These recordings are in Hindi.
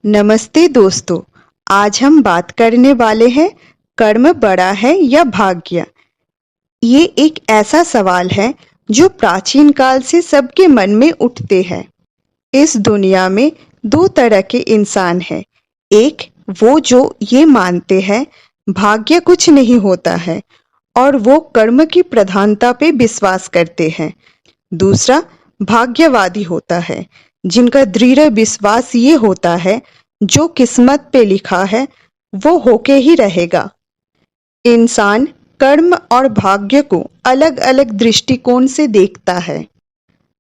नमस्ते दोस्तों। आज हम बात करने वाले हैं, कर्म बड़ा है या भाग्य। ये एक ऐसा सवाल है जो प्राचीन काल से सबके मन में उठते हैं। इस दुनिया में दो तरह के इंसान हैं। एक वो जो ये मानते हैं भाग्य कुछ नहीं होता है और वो कर्म की प्रधानता पे विश्वास करते हैं। दूसरा भाग्यवादी होता है, जिनका दृढ़ विश्वास ये होता है जो किस्मत पे लिखा है वो होके ही रहेगा। इंसान कर्म और भाग्य को अलग अलग दृष्टिकोण से देखता है।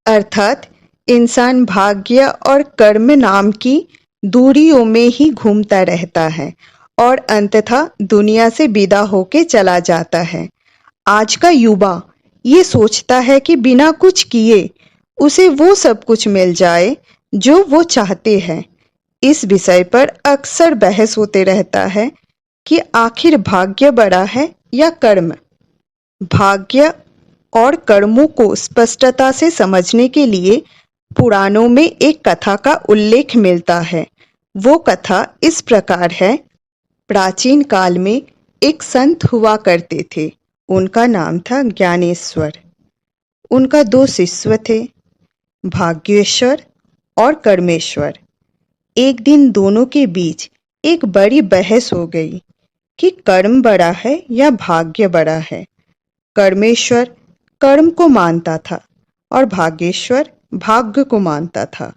अर्थात इंसान भाग्य और कर्म नाम की दूरियों में ही घूमता रहता है और अंततः दुनिया से विदा होके चला जाता है। आज का युवा ये सोचता है कि बिना कुछ किए उसे वो सब कुछ मिल जाए जो वो चाहते हैं। इस विषय पर अक्सर बहस होते रहता है कि आखिर भाग्य बड़ा है या कर्म। भाग्य और कर्मों को स्पष्टता से समझने के लिए पुराणों में एक कथा का उल्लेख मिलता है। वो कथा इस प्रकार है। प्राचीन काल में एक संत हुआ करते थे। उनका नाम था ज्ञानेश्वर। उनका दो शिष्य थे, भाग्येश्वर और कर्मेश्वर। एक दिन दोनों के बीच एक बड़ी बहस हो गई कि कर्म बड़ा है या भाग्य बड़ा है। कर्मेश्वर कर्म को मानता था और भाग्येश्वर भाग्य को मानता था।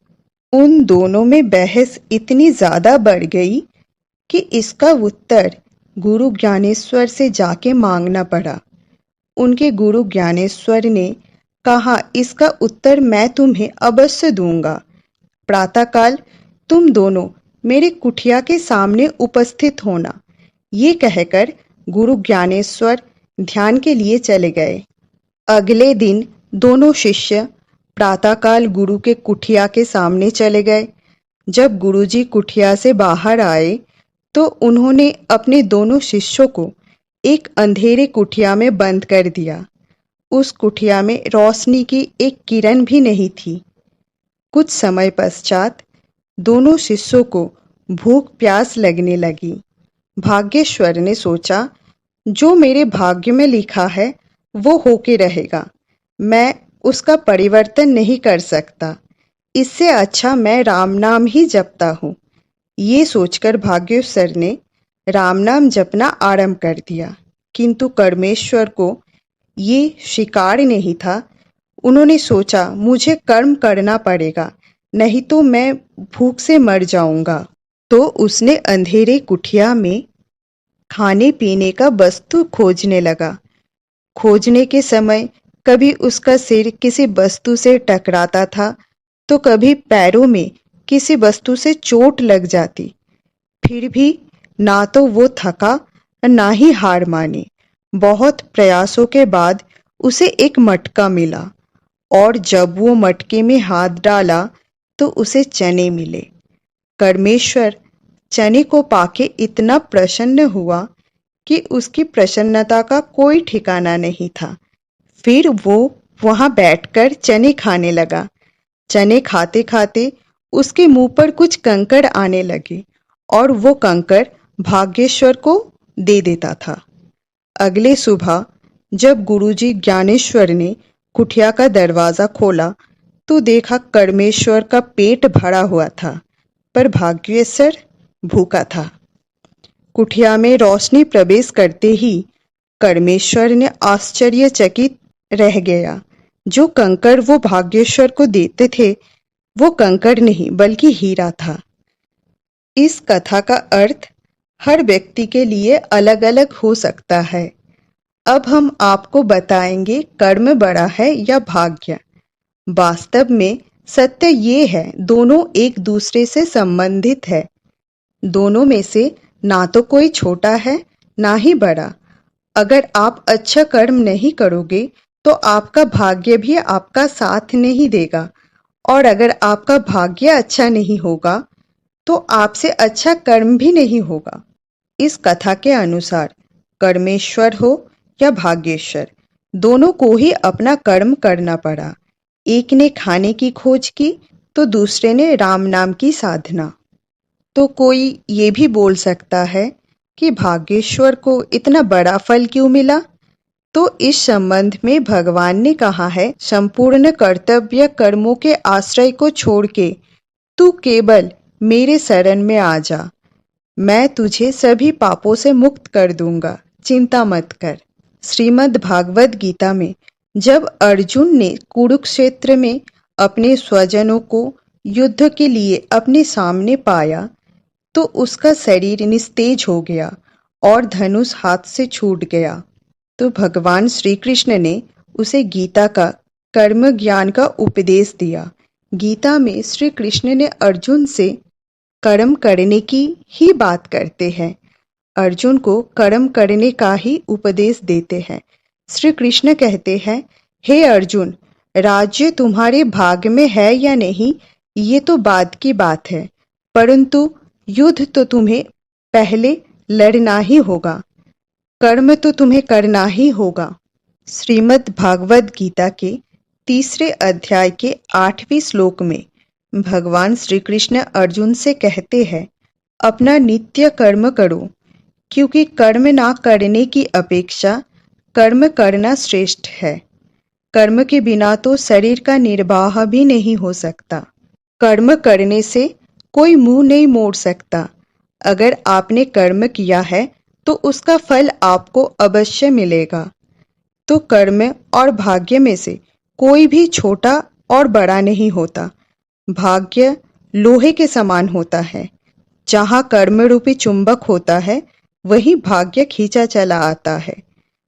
उन दोनों में बहस इतनी ज्यादा बढ़ गई कि इसका उत्तर गुरु ज्ञानेश्वर से जाके मांगना पड़ा। उनके गुरु ज्ञानेश्वर ने कहा, इसका उत्तर मैं तुम्हें अवश्य दूंगा। प्रातःकाल तुम दोनों मेरे कुटिया के सामने उपस्थित होना। ये कहकर गुरु ज्ञानेश्वर ध्यान के लिए चले गए। अगले दिन दोनों शिष्य प्रातःकाल गुरु के कुटिया के सामने चले गए। जब गुरुजी कुटिया से बाहर आए तो उन्होंने अपने दोनों शिष्यों को एक अंधेरे कुटिया में बंद कर दिया। उस कुटिया में रोशनी की एक किरण भी नहीं थी। कुछ समय पश्चात दोनों शिष्यों को भूख प्यास लगने लगी। भाग्येश्वर ने सोचा, जो मेरे भाग्य में लिखा है वो होके रहेगा। मैं उसका परिवर्तन नहीं कर सकता। इससे अच्छा मैं राम नाम ही जपता हूँ। ये सोचकर भाग्येश्वर ने राम नाम जपना आरंभ कर दिया। किंतु कर्मेश्वर को ये स्वीकार नहीं था। उन्होंने सोचा, मुझे कर्म करना पड़ेगा, नहीं तो मैं भूख से मर जाऊंगा। तो उसने अंधेरे कुटिया में खाने पीने का वस्तु खोजने लगा। खोजने के समय कभी उसका सिर किसी वस्तु से टकराता था तो कभी पैरों में किसी वस्तु से चोट लग जाती। फिर भी ना तो वो थका ना ही हार मानी। बहुत प्रयासों के बाद उसे एक मटका मिला और जब वो मटके में हाथ डाला तो उसे चने मिले। कर्मेश्वर चने को पाके इतना प्रसन्न हुआ कि उसकी प्रसन्नता का कोई ठिकाना नहीं था। फिर वो वहां बैठकर चने खाने लगा। चने खाते खाते उसके मुंह पर कुछ कंकड़ आने लगे और वो कंकड़ भाग्येश्वर को दे देता था। अगले सुबह जब गुरुजी ज्ञानेश्वर ने कुटिया का दरवाजा खोला तो देखा कर्मेश्वर का पेट भरा हुआ था, पर भाग्येश्वर भूखा था। कुटिया में रोशनी प्रवेश करते ही कर्मेश्वर ने आश्चर्यचकित रह गया। जो कंकड़ वो भाग्येश्वर को देते थे वो कंकड़ नहीं बल्कि हीरा था। इस कथा का अर्थ हर व्यक्ति के लिए अलग अलग हो सकता है। अब हम आपको बताएंगे कर्म बड़ा है या भाग्य। वास्तव में सत्य ये है, दोनों एक दूसरे से संबंधित है। दोनों में से ना तो कोई छोटा है ना ही बड़ा। अगर आप अच्छा कर्म नहीं करोगे तो आपका भाग्य भी आपका साथ नहीं देगा, और अगर आपका भाग्य अच्छा नहीं होगा तो आपसे अच्छा कर्म भी नहीं होगा। इस कथा के अनुसार कर्मेश्वर हो या भाग्येश्वर, दोनों को ही अपना कर्म करना पड़ा। एक ने खाने की खोज की तो दूसरे ने राम नाम की साधना। तो कोई ये भी बोल सकता है कि भाग्येश्वर को इतना बड़ा फल क्यों मिला? तो इस संबंध में भगवान ने कहा है, संपूर्ण कर्तव्य कर्मों के आश्रय को छोड़ के तू केवल मेरे शरण में आ जा। मैं तुझे सभी पापों से मुक्त कर दूंगा, चिंता मत कर। श्रीमद् भागवत गीता में जब अर्जुन ने कुरुक्षेत्र में अपने स्वजनों को युद्ध के लिए अपने सामने पाया तो उसका शरीर निस्तेज हो गया और धनुष हाथ से छूट गया। तो भगवान श्री कृष्ण ने उसे गीता का कर्म ज्ञान का उपदेश दिया। गीता में श्री कृष्ण ने अर्जुन से कर्म करने की ही बात करते हैं, अर्जुन को कर्म करने का ही उपदेश देते हैं। श्री कृष्ण कहते हैं, हे अर्जुन, राज्य तुम्हारे भाग में है या नहीं ये तो बाद की बात है, परंतु युद्ध तो तुम्हें पहले लड़ना ही होगा, कर्म तो तुम्हें करना ही होगा। श्रीमद् भागवत गीता के 3 अध्याय के 8वें श्लोक में भगवान श्री कृष्ण अर्जुन से कहते हैं, अपना नित्य कर्म करो, क्योंकि कर्म ना करने की अपेक्षा कर्म करना श्रेष्ठ है। कर्म के बिना तो शरीर का निर्वाह भी नहीं हो सकता। कर्म करने से कोई मुंह नहीं मोड़ सकता। अगर आपने कर्म किया है तो उसका फल आपको अवश्य मिलेगा। तो कर्म और भाग्य में से कोई भी छोटा और बड़ा नहीं होता। भाग्य लोहे के समान होता है। जहाँ कर्म रूपी चुंबक होता है वही भाग्य खींचा चला आता है।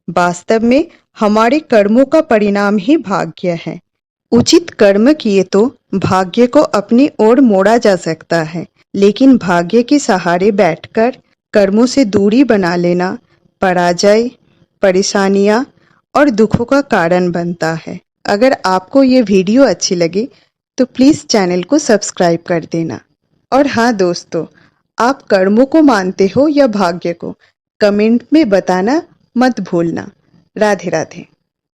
वास्तव में हमारे कर्मों का परिणाम ही भाग्य है। उचित कर्म किए तो भाग्य को अपनी ओर मोड़ा जा सकता है, लेकिन भाग्य के सहारे बैठकर कर्मों से दूरी बना लेना पराजय, परेशानियां और दुखों का कारण बनता है। अगर आपको ये वीडियो अच्छी लगे तो प्लीज़ चैनल को सब्सक्राइब कर देना। और हाँ दोस्तों, आप कर्मों को मानते हो या भाग्य को, कमेंट में बताना मत भूलना। राधे राधे।